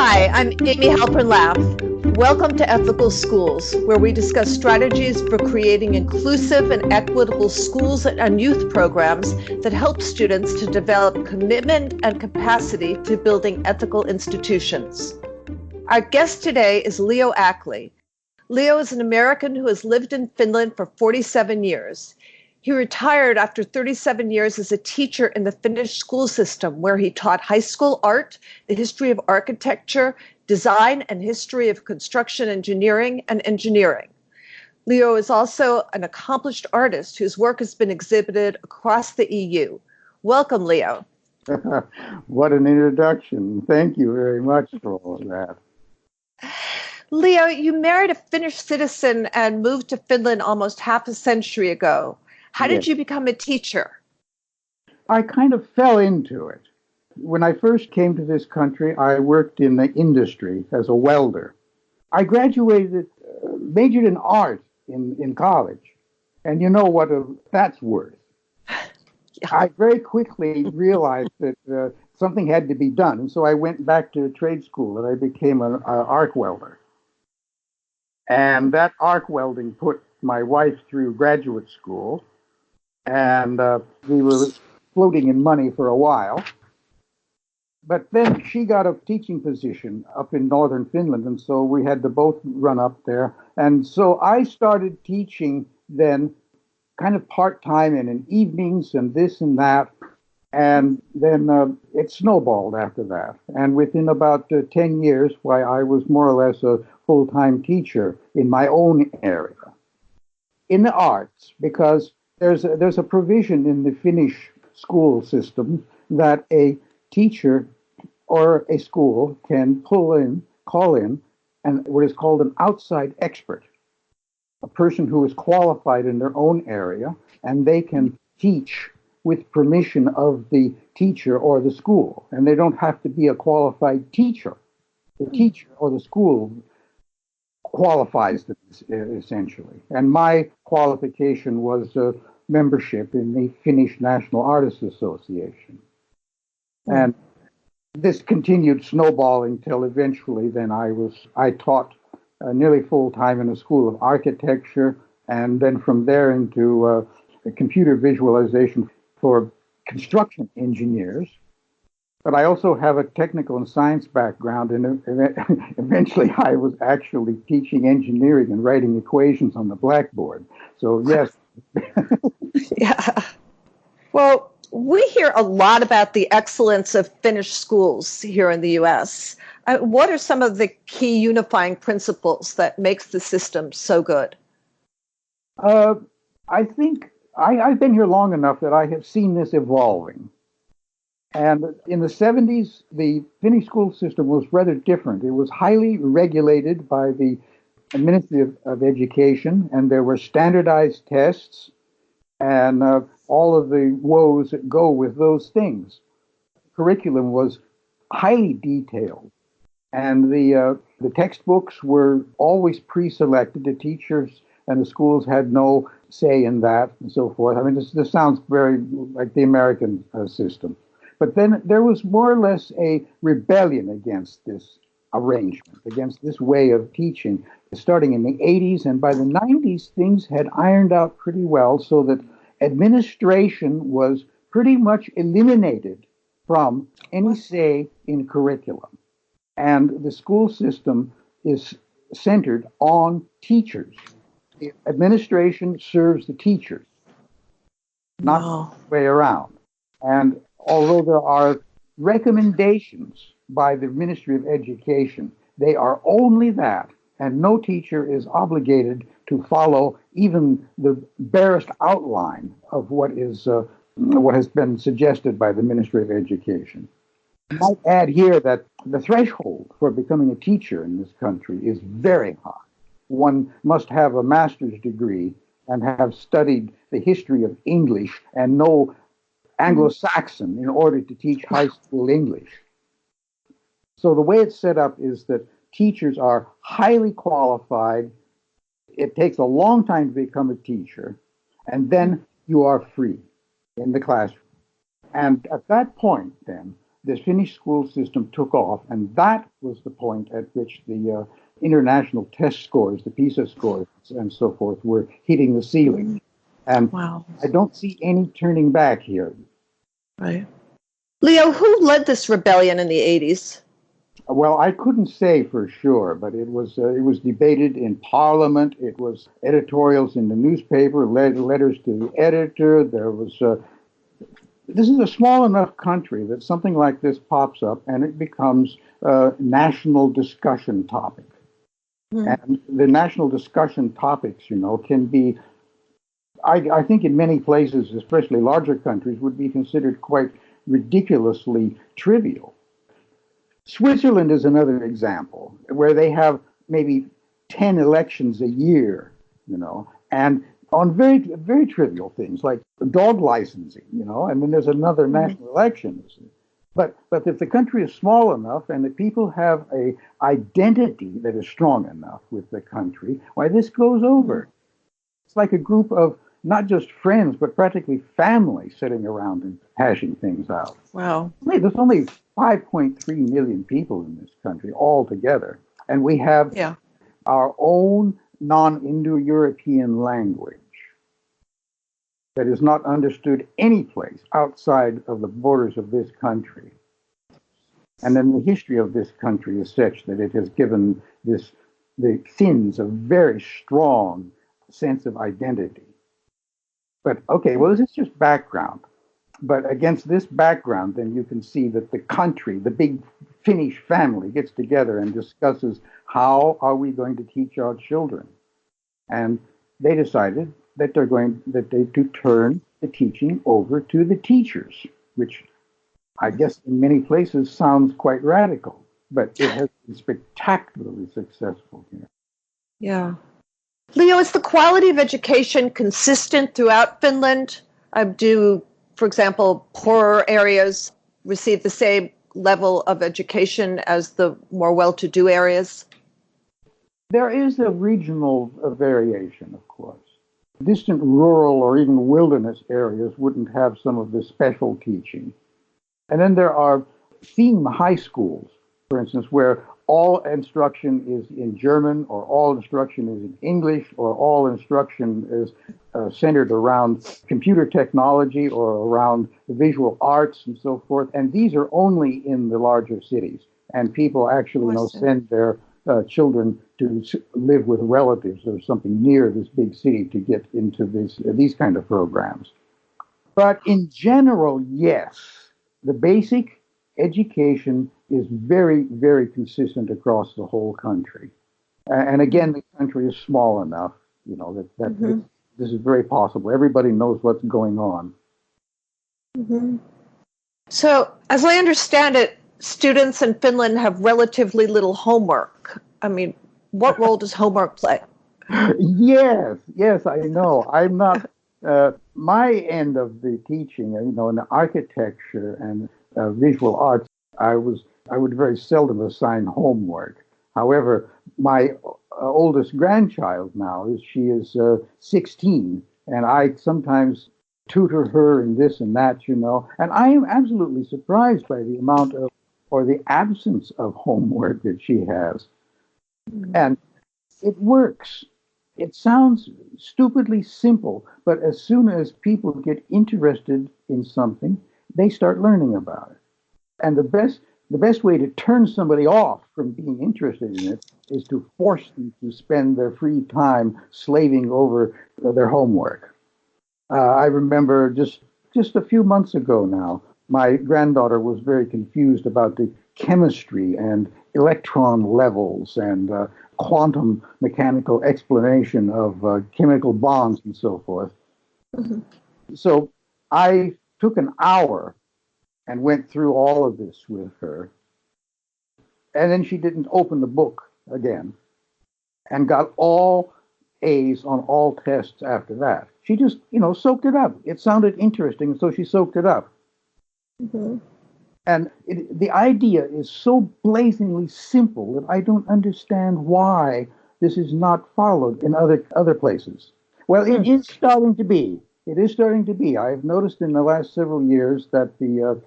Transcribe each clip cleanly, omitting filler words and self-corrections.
Hi, I'm Amy Halpern Laff. Welcome to Ethical Schools, where we discuss strategies for creating inclusive and equitable schools and youth programs that help students to develop commitment and capacity to building ethical institutions. Our guest today is Leo Ackley. Leo is an American who has lived in Finland for 47 years. He retired after 37 years as a teacher in the Finnish school system, where he taught high school art, the history of architecture, design, and history of construction engineering and engineering. Leo is also an accomplished artist whose work has been exhibited across the EU. Welcome, Leo. What an introduction. Thank you very much for all of that. Leo, you married a Finnish citizen and moved to Finland almost half a century ago. How did you become a teacher? I kind of fell into it. When I first came to this country, I worked in the industry as a welder. I graduated, majored in art in college, and you know what that's worth. Yeah. I very quickly realized that something had to be done, and so I went back to trade school and I became an arc welder. And that arc welding put my wife through graduate school, and we were floating in money for a while. But then she got a teaching position up in northern Finland, and so we had to both run up there. And so I started teaching then kind of part-time and in evenings and this and that. And then it snowballed after that. And within about 10 years, I was more or less a full-time teacher in my own area, in the arts, because there's a provision in the Finnish school system that a teacher or a school can call in, and what is called an outside expert, a person who is qualified in their own area, and they can teach with permission of the teacher or the school. And they don't have to be a qualified teacher. The teacher or the school qualifies them, essentially. And my qualification was membership in the Finnish National Artists Association. And this continued snowballing till eventually then I taught nearly full-time in a school of architecture, and then from there into computer visualization for construction engineers. But I also have a technical and science background, and eventually I was actually teaching engineering and writing equations on the blackboard. So yes. Yeah. Well, we hear a lot about the excellence of Finnish schools here in the U.S. What are some of the key unifying principles that makes the system so good? I think I've been here long enough that I have seen this evolving. And in the 70s, the Finnish school system was rather different. It was highly regulated by the Ministry of Education, and there were standardized tests and all of the woes that go with those things. Curriculum was highly detailed, and the textbooks were always pre-selected. The teachers and the schools had no say in that, and so forth. I mean, this sounds very like the American system. But then there was more or less a rebellion against this arrangement, against this way of teaching, starting in the 80s. And by the 90s, things had ironed out pretty well, so that administration was pretty much eliminated from any say in curriculum. And the school system is centered on teachers. The administration serves the teachers, not the way around. And although there are recommendations by the Ministry of Education, they are only that, and no teacher is obligated to follow even the barest outline of what has been suggested by the Ministry of Education. I might add here that the threshold for becoming a teacher in this country is very high. One must have a master's degree and have studied the history of English and know Anglo-Saxon in order to teach high school English. So the way it's set up is that teachers are highly qualified. It takes a long time to become a teacher, and then you are free in the classroom. And at that point, then, the Finnish school system took off, and that was the point at which the international test scores, the PISA scores, and so forth, were hitting the ceiling. And Wow. I don't see any turning back here. Right. Leo, who led this rebellion in the 80s? Well, I couldn't say for sure, but it was debated in Parliament. It was editorials in the newspaper, letters to the editor. There was. This is a small enough country that something like this pops up, and it becomes a national discussion topic. And the national discussion topics, can be. I think in many places, especially larger countries, would be considered quite ridiculously trivial. Switzerland is another example where they have maybe 10 elections a year, and on very, very trivial things like dog licensing, and then there's another national election. But if the country is small enough and the people have a identity that is strong enough with the country, why this goes over. It's like a group of not just friends, but practically family sitting around and hashing things out. Wow. There's only 5.3 million people in this country altogether. And we have our own non-Indo-European language that is not understood any place outside of the borders of this country. And then the history of this country is such that it has given the Finns a very strong sense of identity. But okay, well, this is just background. But against this background, then you can see that the country, the big Finnish family, gets together and discusses how are we going to teach our children. And they decided that they to turn the teaching over to the teachers, which I guess in many places sounds quite radical, but it has been spectacularly successful here. Yeah. Leo, is the quality of education consistent throughout Finland? Do, for example, poorer areas receive the same level of education as the more well-to-do areas? There is a regional variation, of course. Distant rural or even wilderness areas wouldn't have some of the special teaching. And then there are theme high schools, for instance, where all instruction is in German, or all instruction is in English, or all instruction is centered around computer technology or around the visual arts and so forth. And these are only in the larger cities. And people actually send their children to live with relatives or something near this big city to get into these kind of programs. But in general, yes, the basic education is very, very consistent across the whole country. And again, the country is small enough, that this is very possible. Everybody knows what's going on. So, as I understand it, students in Finland have relatively little homework. I mean, what role does homework play? Yes, I know. I'm not, my end of the teaching, in architecture and visual arts, I would very seldom assign homework. However, my oldest grandchild now she is 16, and I sometimes tutor her in this and that, and I am absolutely surprised by the amount of, or the absence of homework that she has. And it works. It sounds stupidly simple, but as soon as people get interested in something, they start learning about it. And the best way to turn somebody off from being interested in it is to force them to spend their free time slaving over their homework. I remember just a few months ago now, my granddaughter was very confused about the chemistry and electron levels and quantum mechanical explanation of chemical bonds and so forth. So I took an hour and went through all of this with her. And then she didn't open the book again and got all A's on all tests after that. She just, soaked it up. It sounded interesting, so she soaked it up. And the idea is so blazingly simple that I don't understand why this is not followed in other places. Well, it is starting to be. It is starting to be. I've noticed in the last several years that the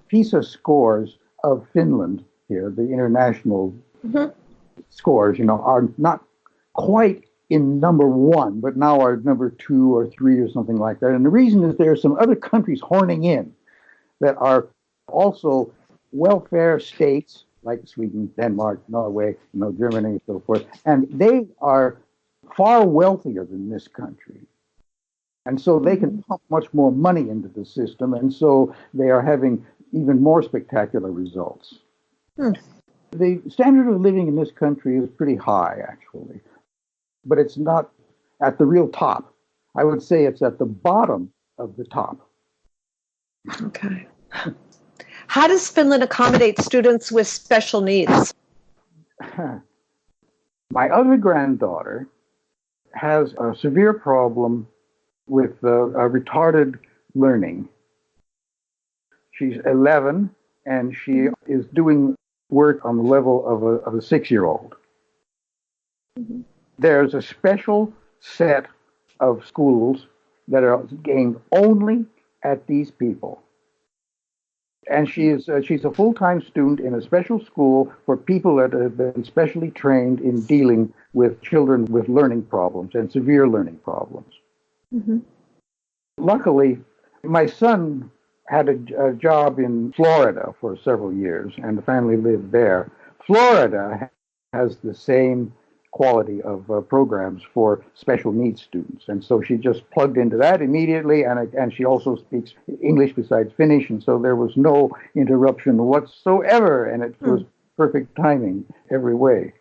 PISA scores of Finland here, the international Mhm. scores, are not quite in number one, but now are number two or three or something like that. And the reason is there are some other countries horning in that are also welfare states like Sweden, Denmark, Norway, Germany, and so forth. And they are far wealthier than this country. And so they can pump much more money into the system. And so they are having even more spectacular results. Hmm. The standard of living in this country is pretty high, actually, but it's not at the real top. I would say it's at the bottom of the top. Okay. How does Finland accommodate students with special needs? My other granddaughter has a severe problem with retarded learning. She's 11, and she is doing work on the level of a 6-year-old. Mm-hmm. There's a special set of schools that are aimed only at these people. And she's a full-time student in a special school for people that have been specially trained in dealing with children with learning problems and severe learning problems. Mm-hmm. Luckily, my son had a job in Florida for several years, and the family lived there. Florida has the same quality of programs for special needs students, and so she just plugged into that immediately, and she also speaks English besides Finnish, and so there was no interruption whatsoever, and it was perfect timing every way.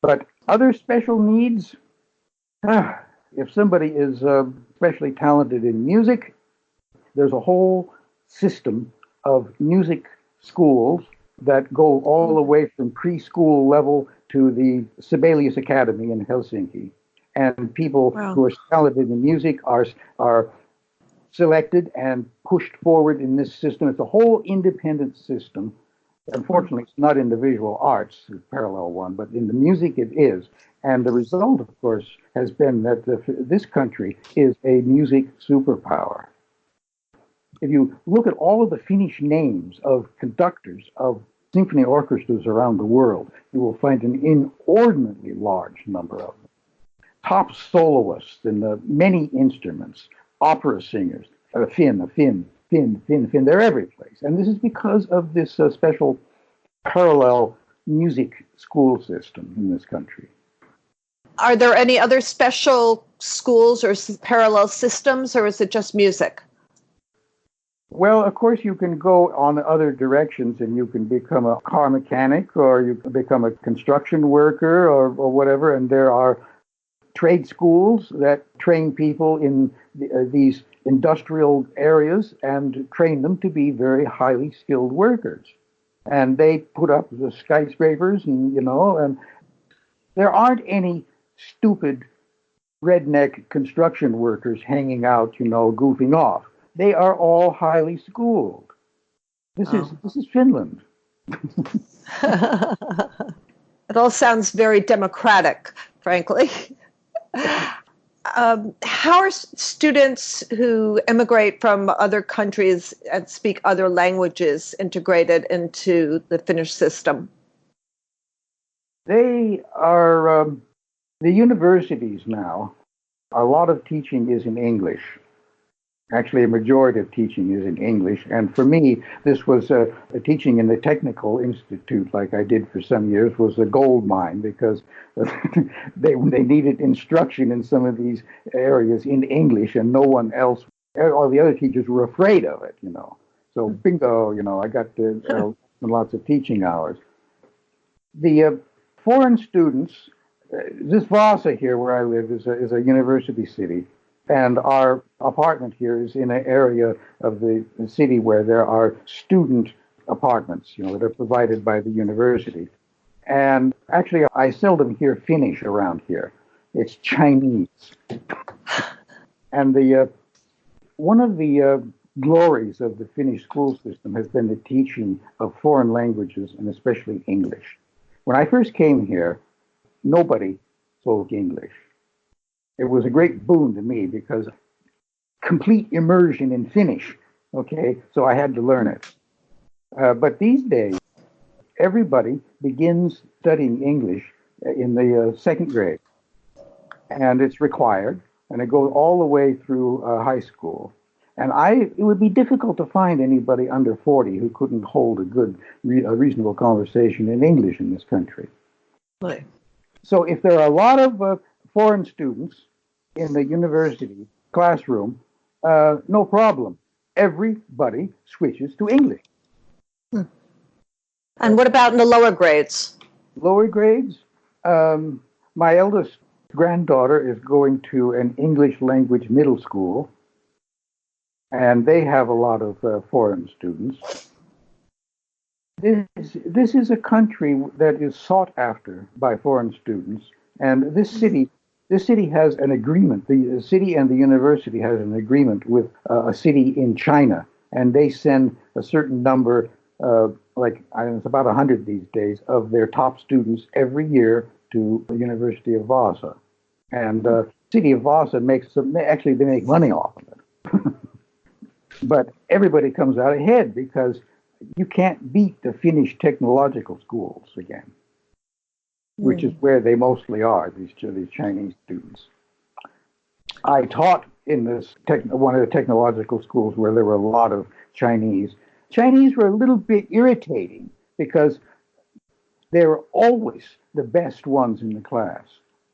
But other special needs, if somebody is especially talented in music, there's a whole system of music schools that go all the way from preschool level to the Sibelius Academy in Helsinki. And people who are talented in music are selected and pushed forward in this system. It's a whole independent system. Unfortunately, it's not in the visual arts, the parallel one, but in the music it is. And the result, of course, has been that this country is a music superpower. If you look at all of the Finnish names of conductors of symphony orchestras around the world, you will find an inordinately large number of them. Top soloists in many instruments, opera singers, Finn, they're every place. And this is because of this special parallel music school system in this country. Are there any other special schools or parallel systems, or is it just music? Well, of course, you can go on other directions and you can become a car mechanic or you can become a construction worker or whatever. And there are trade schools that train people in these industrial areas and train them to be very highly skilled workers. And they put up the skyscrapers and there aren't any stupid redneck construction workers hanging out, goofing off. They are all highly schooled. This is Finland. It all sounds very democratic, frankly. How are students who immigrate from other countries and speak other languages integrated into the Finnish system? They are, the universities now, a lot of teaching is in English. Actually, a majority of teaching is in English. And for me, this was a teaching in the technical institute, like I did for some years, was a gold mine because they needed instruction in some of these areas in English and no one else, all the other teachers were afraid of it, So bingo, I got lots of teaching hours. The foreign students, this Vasa here where I live is a university city. And our apartment here is in an area of the city where there are student apartments, that are provided by the university. And actually, I seldom hear Finnish around here. It's Chinese. And one of the glories of the Finnish school system has been the teaching of foreign languages, and especially English. When I first came here, nobody spoke English. It was a great boon to me because complete immersion in Finnish, okay? So I had to learn it. But these days, everybody begins studying English in the second grade, and it's required, and it goes all the way through high school. And it would be difficult to find anybody under 40 who couldn't hold a reasonable conversation in English in this country. Right. So if there are a lot of foreign students in the university classroom, no problem. Everybody switches to English. And what about in the lower grades? Lower grades, my eldest granddaughter is going to an English language middle school, and they have a lot of foreign students. This is a country that is sought after by foreign students, and this city has an agreement. The city and the university has an agreement with a city in China, and they send a certain number, it's about 100 these days, of their top students every year to the University of Vaasa. And the city of Vaasa they make money off of it. But everybody comes out ahead because you can't beat the Finnish technological schools again, which is where they mostly are, these Chinese students. I taught in one of the technological schools where there were a lot of Chinese. Chinese were a little bit irritating because they were always the best ones in the class,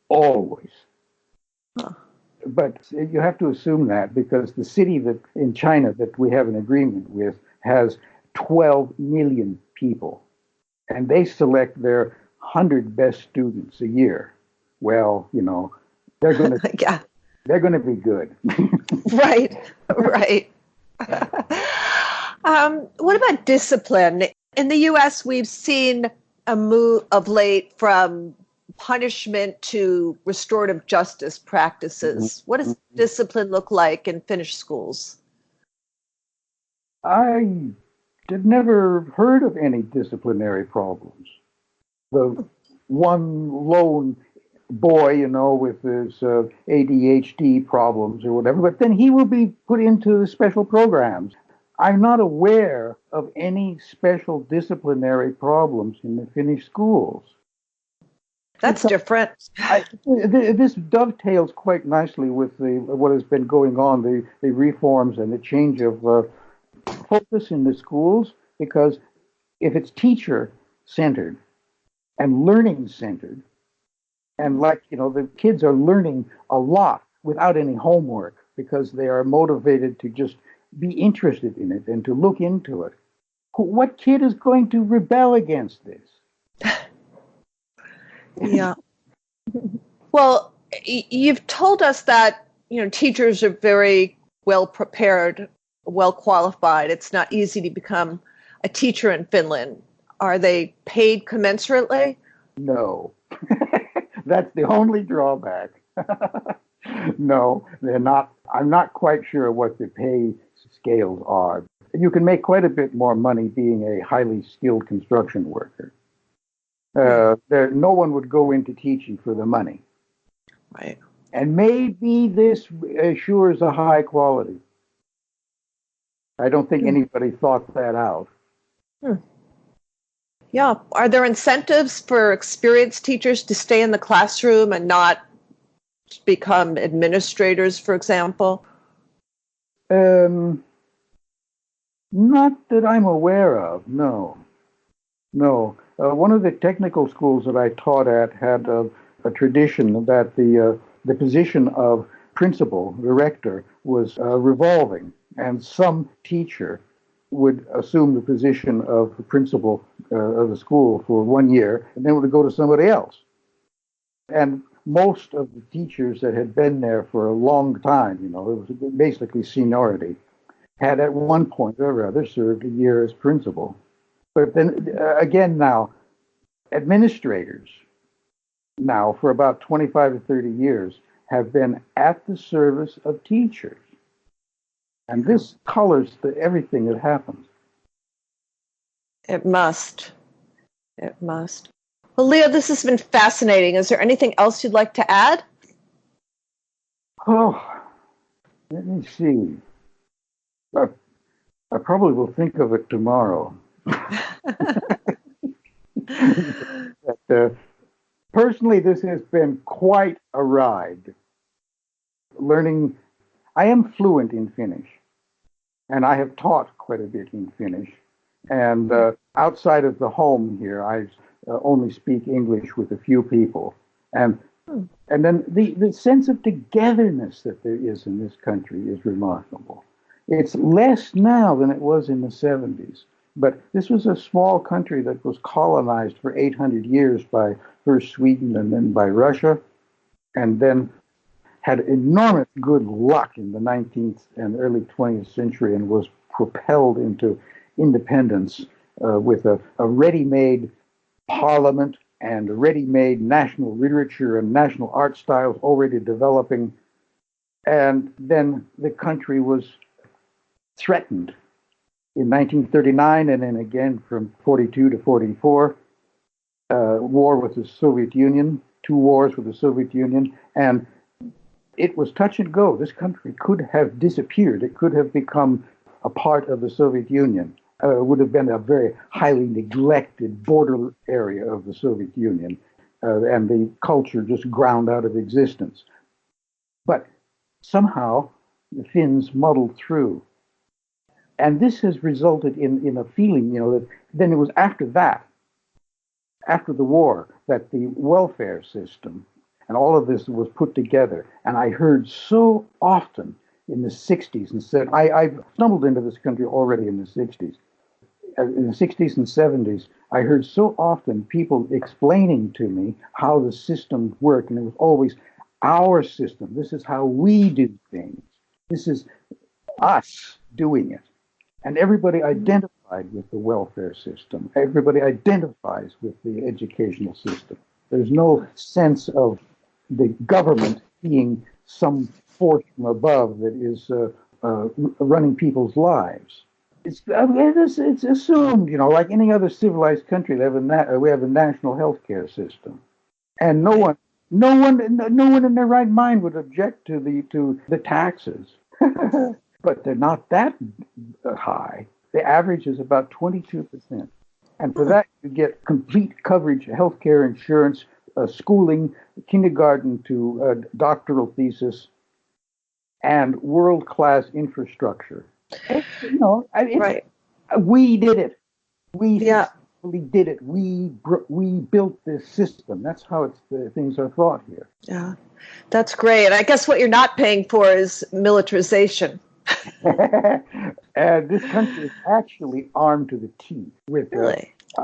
always. Huh. But you have to assume that because the city in China that we have an agreement with has 12 million people, and they select their 100 best students a year. Well, they're going to yeah. They're going to be good. Right. What about discipline? In the U.S., we've seen a move of late from punishment to restorative justice practices. What does discipline look like in Finnish schools? I had never heard of any disciplinary problems. The one lone boy, with his ADHD problems or whatever, but then he will be put into special programs. I'm not aware of any special disciplinary problems in the Finnish schools. That's different. This dovetails quite nicely with what has been going on, the reforms and the change of focus in the schools, because if it's teacher-centered and learning-centered, and the kids are learning a lot without any homework because they are motivated to just be interested in it and to look into it. What kid is going to rebel against this? Yeah. Well, you've told us that, teachers are very well prepared, well qualified. It's not easy to become a teacher in Finland. Are they paid commensurately? No. That's the only drawback. No, they're not. I'm not quite sure what the pay scales are. You can make quite a bit more money being a highly skilled construction worker. No one would go into teaching for the money. Right. And maybe this assures a high quality. I don't think anybody thought that out. Yeah. Are there incentives for experienced teachers to stay in the classroom and not become administrators, for example? Not that I'm aware of, no. One of the technical schools that I taught at had a tradition that the position of principal, the rector, was revolving, and some teacher would assume the position of the principal of the school for 1 year, and then would go to somebody else. And most of the teachers that had been there for a long time, it was basically seniority, had at one point or other served a year as principal. But then again now, administrators now for about 25 to 30 years have been at the service of teachers. And this colors everything that happens. It must. Well, Leo, this has been fascinating. Is there anything else you'd like to add? Oh, let me see. I probably will think of it tomorrow. Personally, this has been quite a ride. Learning, I am fluent in Finnish, and I have taught quite a bit in Finnish. And outside of the home here, I only speak English with a few people. And then the sense of togetherness that there is in this country is remarkable. It's less now than it was in the 70s. But this was a small country that was colonized for 800 years by first Sweden and then by Russia, and then had enormous good luck in the 19th and early 20th century and was propelled into independence with a ready-made parliament and ready-made national literature and national art styles already developing. And then the country was threatened in 1939 and then again from 42 to 44, war with the Soviet Union, 2 wars with the Soviet Union, and it was touch and go. This country could have disappeared. It could have become a part of the Soviet Union. It would have been a very highly neglected border area of the Soviet Union, and the culture just ground out of existence. But somehow the Finns muddled through. And this has resulted in a feeling, that then it was after that, after the war, that the welfare system and all of this was put together. And I heard so often in the 60s, and said, I stumbled into this country already in the 60s. In the 60s and 70s, I heard so often people explaining to me how the system worked. And it was always our system. This is how we do things. This is us doing it. And everybody identified with the welfare system. Everybody identifies with the educational system. There's no sense of the government being some force from above that is running people's lives. It's assumed, like any other civilized country, we have a national health care system, and no one in their right mind would object to the taxes. But they're not that high. The average is about 22%. And for that, you get complete coverage, healthcare insurance, schooling, kindergarten to doctoral thesis, and world-class infrastructure. Right. We did it. We did it. We built this system. That's how things are thought here. Yeah, that's great. And I guess what you're not paying for is militarization. And this country is actually armed to the teeth with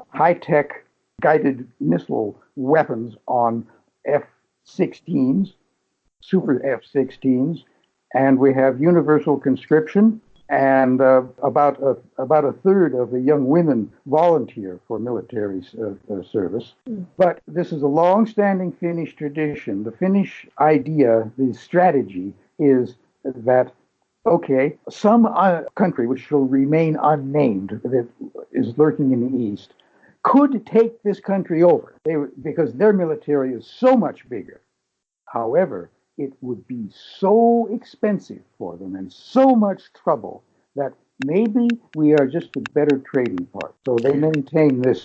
high-tech guided missile weapons on F-16s, super F-16s, and we have universal conscription, and about a third of the young women volunteer for military service. But this is a long-standing Finnish tradition. The Finnish idea, the strategy, is that some country which shall remain unnamed that is lurking in the east could take this country over because their military is so much bigger. However, it would be so expensive for them and so much trouble that maybe we are just a better trading part. So they maintain this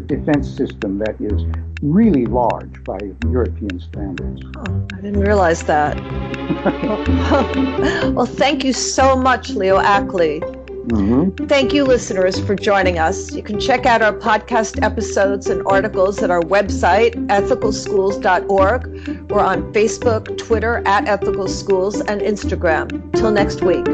defense system that is really large by European standards. Oh, I didn't realize that. Well, thank you so much, Leo Ackley. Mm-hmm. Thank you, listeners, for joining us. You can check out our podcast episodes and articles at our website, ethicalschools.org. We're on Facebook, Twitter @ethicalschools, and Instagram. Till next week.